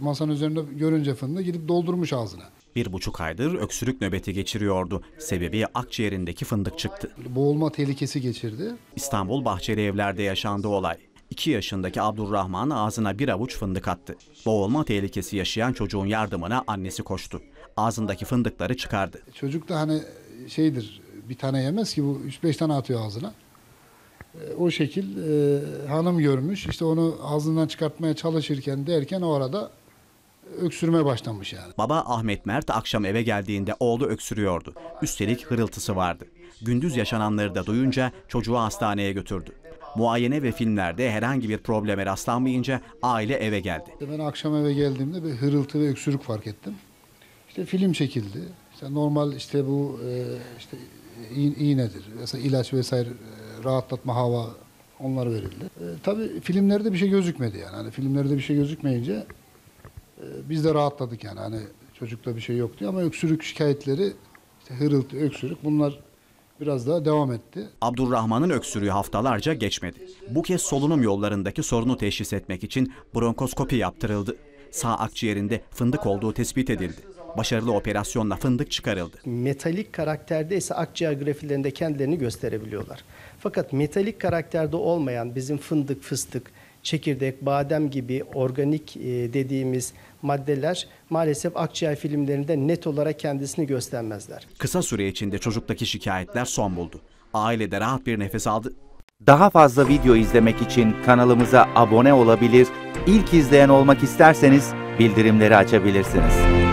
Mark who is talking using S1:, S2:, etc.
S1: Masanın üzerinde görünce fındığı gidip doldurmuş ağzına.
S2: 1,5 aydır öksürük nöbeti geçiriyordu. Sebebi akciğerindeki fındık çıktı.
S1: Boğulma tehlikesi geçirdi.
S2: İstanbul Bahçelievler'de yaşandı olay. 2 yaşındaki Abdurrahman ağzına bir avuç fındık attı. Boğulma tehlikesi yaşayan çocuğun yardımına annesi koştu. Ağzındaki fındıkları çıkardı.
S1: Çocuk da hani şeydir, bir tane yemez ki, bu 3-5 tane atıyor ağzına. O şekil hanım görmüş, işte onu ağzından çıkartmaya çalışırken derken o arada öksürmeye başlamış yani.
S2: Baba Ahmet Mert akşam eve geldiğinde oğlu öksürüyordu. Üstelik hırıltısı vardı. Gündüz yaşananları da duyunca çocuğu hastaneye götürdü. Muayene ve filmlerde herhangi bir probleme rastlanmayınca aile eve geldi.
S1: Ben akşam eve geldiğimde bir hırıltı ve öksürük fark ettim. İşte film çekildi. İşte normal işte bu işte iğnedir. Mesela ilaç vesaire, rahatlatma, hava, onlar verildi. Tabii filmlerde bir şey gözükmedi yani. Hani filmlerde bir şey gözükmeyince biz de rahatladık yani. Hani çocukta bir şey yoktu ama öksürük şikayetleri, işte hırıltı, öksürük, bunlar biraz daha devam etti.
S2: Abdurrahman'ın öksürüğü haftalarca geçmedi. Bu kez solunum yollarındaki sorunu teşhis etmek için bronkoskopi yaptırıldı. Sağ akciğerinde fındık olduğu tespit edildi. Başarılı operasyonla fındık çıkarıldı.
S3: Metalik karakterde ise akciğer grafilerinde kendilerini gösterebiliyorlar. Fakat metalik karakterde olmayan bizim fındık, fıstık, çekirdek, badem gibi organik dediğimiz maddeler maalesef akciğer filmlerinde net olarak kendisini göstermezler.
S2: Kısa süre içinde çocuktaki şikayetler son buldu. Aile de rahat bir nefes aldı.
S4: Daha fazla video izlemek için kanalımıza abone olabilir, ilk izleyen olmak isterseniz bildirimleri açabilirsiniz.